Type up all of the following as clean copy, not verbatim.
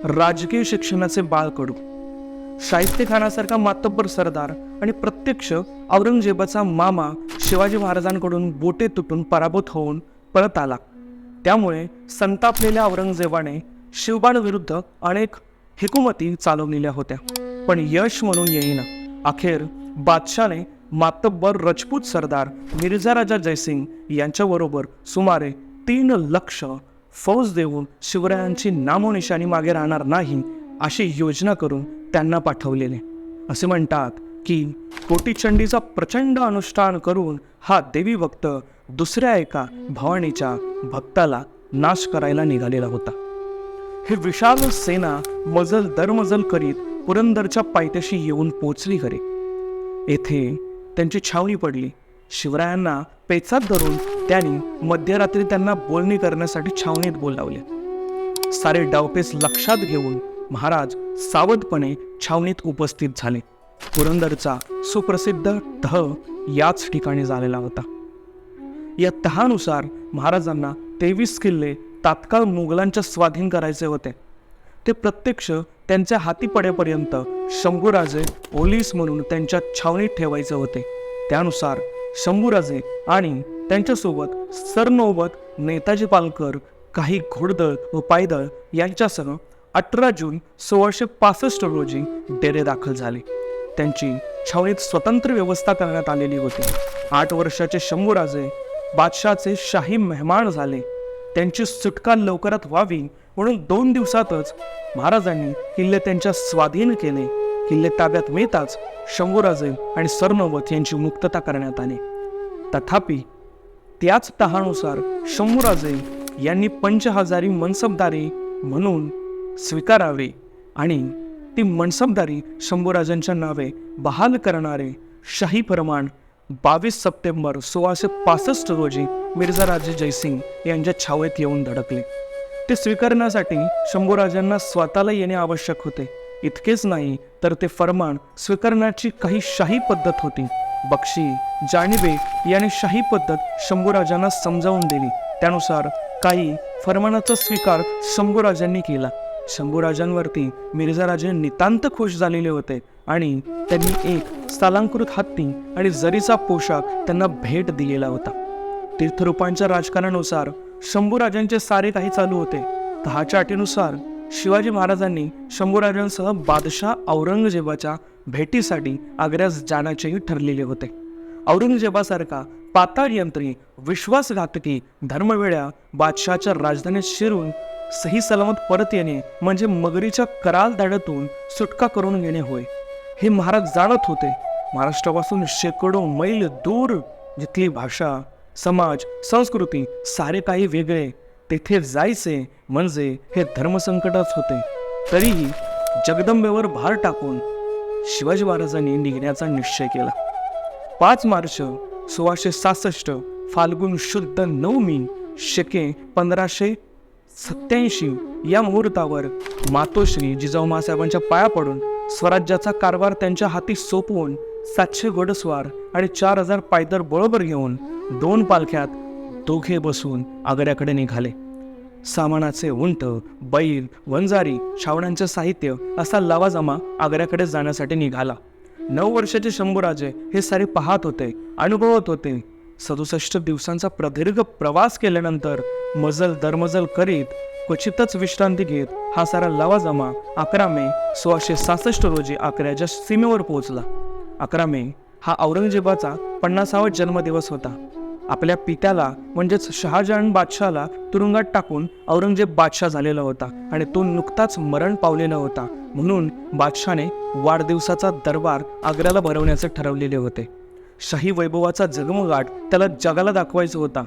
राजकीय शिक्षणाचे बाळकडू, शाहिस्तेखानासारखा मातब्बर सरदार आणि प्रत्यक्ष औरंगजेबाचा मामा शिवाजी महाराजांकडून बोटे तुटून पराभूत होऊन परत आला. त्यामुळे संतापलेल्या औरंगजेबाने शिवबांविरुद्ध अनेक हुकुमती चालवलेल्या होत्या, पण यश म्हणून येईना. अखेर बादशाने मातब्बर रजपूत सरदार मिर्झा राजा जयसिंग यांच्याबरोबर सुमारे 3 लक्ष फौज देऊन शिवरायांची नामोनिशाणी मागे राहणार नाही अशी योजना करून त्यांना पाठवलेले. असे म्हणतात की कोटीचंडीचा प्रचंड अनुष्ठान करून हा देवी भक्त दुसऱ्या एका भवानीच्या भक्ताला नाश करायला निघालेला होता. हे विशाल सेना मजल दरमजल करीत पुरंदरच्या पायथ्याशी येऊन पोचली खरे. येथे त्यांची छावणी पडली. शिवरायांना पेचात धरून त्यांनी मध्यरात्री त्यांना बोलणी करण्यासाठी छावणीत बोलावले. सारे डावपेच लक्षात घेऊन महाराज सावधपणे छावणीत उपस्थित झाले. पुरंदरचा सुप्रसिद्ध तह याच ठिकाणी झालेला होता. या तहानुसार महाराजांना 23 किल्ले तात्काळ मुघलांच्या स्वाधीन करायचे होते. ते प्रत्यक्ष त्यांच्या हाती पडेपर्यंत शंभूराजे पोलीस म्हणून त्यांच्या छावणीत ठेवायचे होते. त्यानुसार शंभूराजे आणि त्यांच्यासोबत सरनौबत नेताजी पालकर, काही घोडदळ व पायदळ यांच्यासह 18 जून 1665 रोजी डेरे दाखल झाले. त्यांची छावणीत स्वतंत्र व्यवस्था करण्यात आलेली होती. 8 वर्षाचे शंभूराजे बादशाहचे शाही मेहमान झाले. त्यांची सुटका लवकरात व्हावी म्हणून 2 दिवसातच महाराजांनी किल्ले त्यांच्या स्वाधीन केले. किल्ले ताब्यात मिळताच शंभूराजे आणि सरनौबत यांची मुक्तता करण्यात आली. तथापि त्याच तहानुसार शंभूराजे यांनी पंचहजारी मनसबदारी म्हणून स्वीकारावे आणि ती मनसबदारी शंभूराजांच्या नावे बहाल करणारे शाही फरमान 22 सप्टेंबर 1665 रोजी मिर्झा राजे जयसिंग यांच्या छावणीत येऊन धडकले. ते स्वीकारण्यासाठी शंभूराजांना स्वतःला येणे आवश्यक होते. इतकेच नाही तर ते फरमान स्वीकारण्याची काही शाही पद्धत होती. बक्षी जाणिबे याने शाही पद्धत शंभूराजांना समजावून दिली. त्यानुसार काही फरमानाचा स्वीकार शंभूराजांनी केला. शंभूराजांवरती मिर्झा राजे नितांत खुश झालेले होते आणि त्यांनी एक स्थलांकृत हत्ती आणि जरीचा पोशाख त्यांना भेट दिलेला होता. तीर्थरूपांच्या राजकारणानुसार शंभूराजांचे सारे काही चालू होते. तहाच्या अटीनुसार शिवाजी महाराजांनी शंभूराजांसह बादशाह औरंगजेबाच्या भेटीसाठी आग्र्यास जाण्याचेही ठरलेले होते. औरंगजेबासारखा पाताळ यंत्री विश्वासघातकी धर्मवेड्या बादशाहच्या राजधानीत शिरून सही सलामत परत येणे म्हणजे मगरीच्या कराल दाढ्यातून सुटका करून घेणे होय. हे महाराज जाणत होते. महाराष्ट्रापासून शेकडो मैल दूर जिथली भाषा, समाज, संस्कृती सारे काही वेगळे, तेथे जायचे म्हणजे हे धर्मसंकटच होते. तरीही जगदंबेवर भार टाकून शिवाजी महाराजांनी निघण्याचा निश्चय केला. 5 मार्च 1666 फाल्गुन शुद्ध 9 शके 1587 या मुहूर्तावर मातोश्री जिजाऊ मासाहेबांच्या पाया पडून स्वराज्याचा कारभार त्यांच्या हाती सोपवून 700 घोडस्वार आणि 4000 पायदळ बरोबर घेऊन 2 पालख्यात दोघे बसून आग्र्याकडे निघाले. सामानाचे उंट, बैल, वंजारी, छावण्यांचे साहित्य असा लवाजमा आग्र्याकडे जाण्यासाठी निघाला. 9 वर्षाचे शंभूराजे हे सारे पाहत होते, अनुभवत होते. 67 दिवसांचा प्रदीर्घ प्रवास केल्यानंतर मजल दरमजल करीत क्वचितच विश्रांती घेत हा सारा लवाजमा 11 मे 1666 रोजी आग्र्याच्या सीमेवर पोहोचला. 11 मे हा औरंगजेबाचा 50वा जन्मदिवस होता. आपल्या पित्याला म्हणजेच शहाजहान बादशाहला तुरुंगात टाकून औरंगजेब बादशाह झालेला होता आणि तो नुकताच मरण पावलेला होता. म्हणून बादशाहने वाढदिवसाचा दरबार आग्र्याला भरवण्याचे ठरवलेले होते. शाही वैभवाचा जगमगाट त्याला जगाला दाखवायचा होता.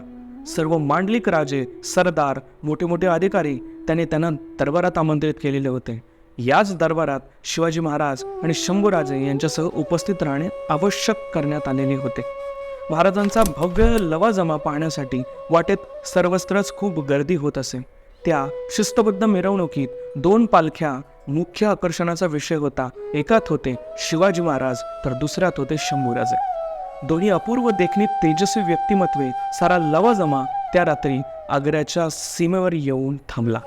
सर्व मांडलिक राजे, सरदार, मोठे मोठे अधिकारी त्यांना दरबारात आमंत्रित केलेले होते. याच दरबारात शिवाजी महाराज आणि शंभूराजे यांच्यासह उपस्थित राहणे आवश्यक करण्यात आलेले होते. महाराजांचा भव्य लवाजमा पाहण्यासाठी वाटेत सर्वत्रच खूप गर्दी होत असे. त्या शिस्तबद्ध मिरवणुकीत 2 पालख्या मुख्य आकर्षणाचा विषय होता. एकात होते शिवाजी महाराज तर दुसऱ्यात होते शंभूराजे. दोन्ही अपूर्व देखणीत तेजस्वी व्यक्तिमत्वे सारा लवाजमा त्या रात्री आग्र्याच्या सीमेवर येऊन थांबला.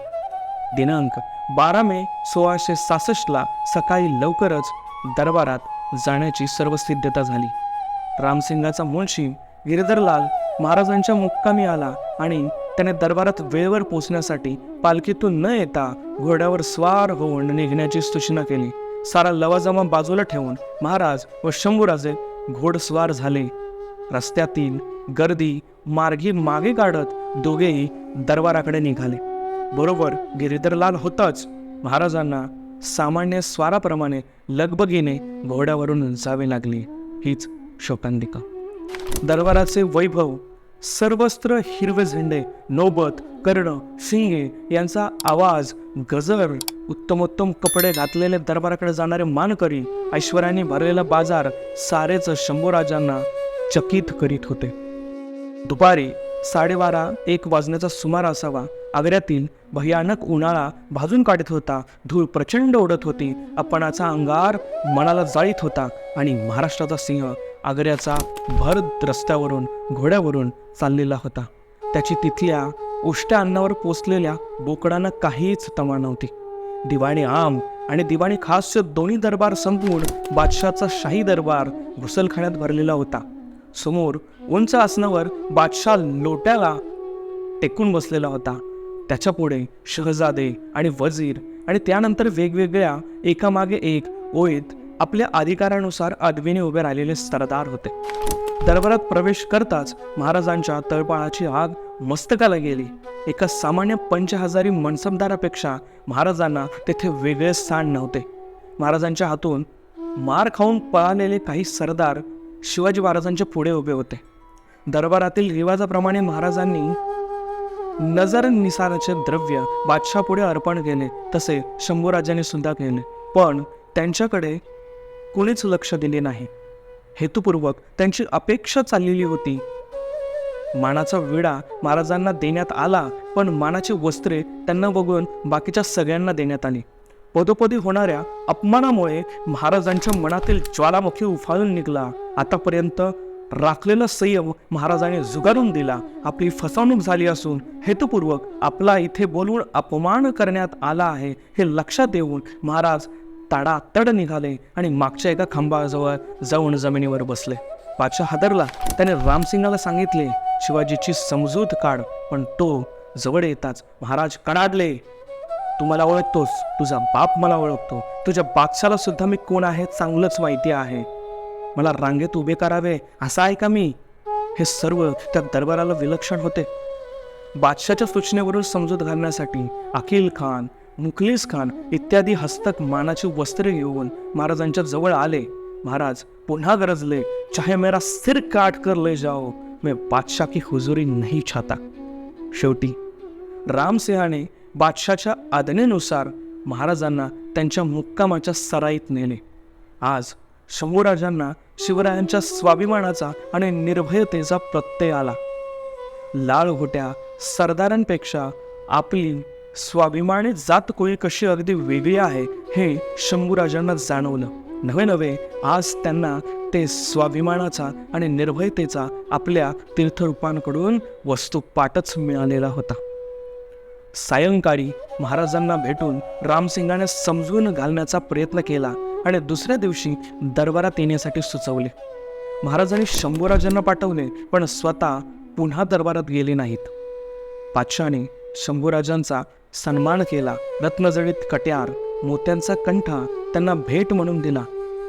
दिनांक 12 मे 1666ला सकाळी लवकरच दरबारात जाण्याची सर्व सिद्धता झाली. रामसिंगाचा मुळशी गिरधरलाल महाराजांच्या मुक्कामी आला आणि त्याने दरबारात वेळेवर पोचण्यासाठी पालखीतून न येता घोड्यावर स्वार होऊन निघण्याची सूचना केली. सारा लवाजमा बाजूला ठेवून महाराज व शंभूराजे घोडस्वार झाले. रस्त्यातील गर्दी मार्गी मागे काढत दोघेही दरबाराकडे निघाले. बरोबर गिरिधरलाल होताच महाराजांना सामान्य स्वाराप्रमाणे लगबगीने घोड्यावरून जावे लागले. हीच शोकांतिका. दरबाराचे वैभव, सर्वस्त्र हिरवे झेंडे, नौबत, कर्ण, शिंगे यांचा आवाज, गजर, उत्तमोत्तम कपडे घातलेले दरबाराकडे जाणारे मानकरी, ऐश्वर्याने भरलेला बाजार सारेच शंभूराजांना चकित करीत होते. दुपारी 12:30-1 वाजण्याचा सुमार असावा. आग्र्यातील भयानक उन्हाळा भाजून काढत होता. धूळ प्रचंड उडत होती. अपणाचा अंगार मनाला जाळीत होता आणि महाराष्ट्राचा सिंह आग्र्याचा भर रस्त्यावरून घोड्यावरून चाललेला होता. त्याची तिथल्या उष्ट्या अन्नावर पोचलेल्या बोकडांना काहीच तमा नव्हती. दिवाणी आम आणि दिवाणी खासचे दोन्ही दरबार संपून बादशाचा शाही दरबार घुसलखान्यात भरलेला होता. समोर उंच आसनावर बादशाह लोट्याला टेकून बसलेला होता. त्याच्या पुढे शहजादे आणि वजीर आणि त्यानंतर वेगवेगळ्या एकामागे एक ओळीत आपल्या अधिकारानुसार अदविने उभे राहिलेले सरदार होते. दरबारात प्रवेश करताच महाराजांच्या तळपाळाची आग मस्तकाला गेली. एका सामान्य 5000 मनसबदारापेक्षा महाराजांना तेथे वेगळे स्थान नव्हते. महाराजांच्या हातून मार खाऊन पळालेले काही सरदार शिवाजी महाराजांच्या पुढे उभे होते. दरबारातील रिवाजाप्रमाणे महाराजांनी नजर निसाराचे द्रव्य बादशाह पुढे अर्पण केले. तसे शंभूराजांनी सुद्धा केले. पण त्यांच्याकडे कुणीच लक्ष दिले नाही. हेतुपूर्वक त्यांची अपेक्षा चाललेली होती. मानाचा विडा महाराजांना देण्यात आला, पण मानाची वस्त्रे त्यांना बघून बाकीच्या सगळ्यांना देण्यात आली. पदोपदी होणाऱ्या अपमानामुळे महाराजांच्या मनातील ज्वालामुखी उफाळून निघला. आतापर्यंत राखलेला संयम महाराजांनी झुगारून दिला. आपली फसवणूक झाली असून हेतुपूर्वक आपला इथे बोलवून अपमान करण्यात आला आहे हे लक्षात येऊन महाराज ताडातड निघाले आणि मागच्या एका खांबाजवळ जाऊन जमिनीवर बसले. बादशाह हादरला. त्याने रामसिंगाला सांगितले, शिवाजीची समजूत काढ. पण तो जवळ येताच महाराज कडाडले, तू मला ओळखतोस, तुझा बाप मला ओळखतो, तुझ्या बादशाला सुद्धा मी कोण आहे चांगलंच माहिती आहे. मला रांगेत उभे करावे असं आहे का मी? हे सर्व त्या दरबाराला विलक्षण होते. बादशाच्या सूचनेवरून समजूत घालण्यासाठी अकील खान, मुखलिस खान इत्यादी हस्तक मानाची वस्त्रे घेऊन महाराजांच्या जवळ आले. महाराज पुन्हा गरजले, चाहे मेरा सिर काट कर ले जाओ, मैं बादशाह की हुजुरी नहीं चाहता. शेवटी रामसिंहाने बादशाच्या आज्ञेनुसार महाराजांना त्यांच्या मुक्कामाच्या सराईत नेले. आज शंभूराजांना शिवरायांच्या स्वाभिमानाचा आणि निर्भयतेचा प्रत्यय आला. लालघोट्या सरदारांपेक्षा आपली स्वाभिमानी जात कोळी कशी अगदी वेगळी आहे हे शंभूराजांना जाणवलं. नवे आज त्यांना ते स्वाभिमानाचा आणि निर्भयतेचा आपल्या तीर्थरूपांकडून वस्तुपाठच मिळालेला होता. सायंकाळी महाराजांना भेटून रामसिंगाने समजून घालण्याचा प्रयत्न केला आणि दुसऱ्या दिवशी दरबारात येण्यासाठी सुचवले. महाराजांनी शंभूराजांना पाठवले, पण स्वतः पुन्हा दरबारात गेले नाहीत. बादशाने शंभूराजांचा सन्मान केला. रत्नजडित कट्यार, मोत्यांचा कंठा त्यांना भेट म्हणून दिला.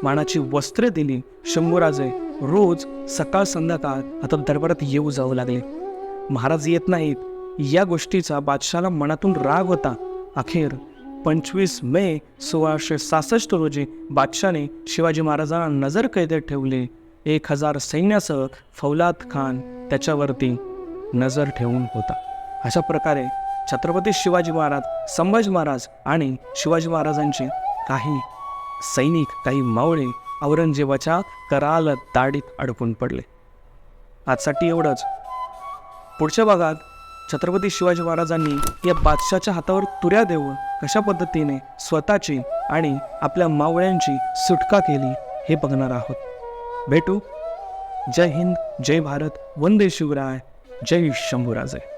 मानाची वस्त्रे दिली. शंभूराजे रोज सकाळ संध्याकाळ आता दरबारात येऊ जाऊ लागले. महाराज येत नाहीत या गोष्टीचा बादशाला मनातून राग होता. अखेर 25 मे 1666 रोजी बादशाने शिवाजी महाराजांना नजर कैदेत ठेवले. 1000 सैन्यासह फौलाद खान त्याच्यावरती नजर ठेवून होता. अशा प्रकारे छत्रपती शिवाजी महाराज, संभाजी महाराज आणि शिवाजी महाराजांचे काही सैनिक, काही मावळे औरंगजेबाच्या कराल दाढीत अडकून पडले. आजसाठी एवढंच. पुढच्या भागात छत्रपती शिवाजी महाराजांनी या बादशाच्या हातावर तुऱ्या देऊन कशा पद्धतीने स्वतःची आणि आपल्या मावळ्यांची सुटका केली हे बघणार आहोत. भेटू. जय हिंद, जय भारत, वंदे शिवराय, जय शंभूराजे.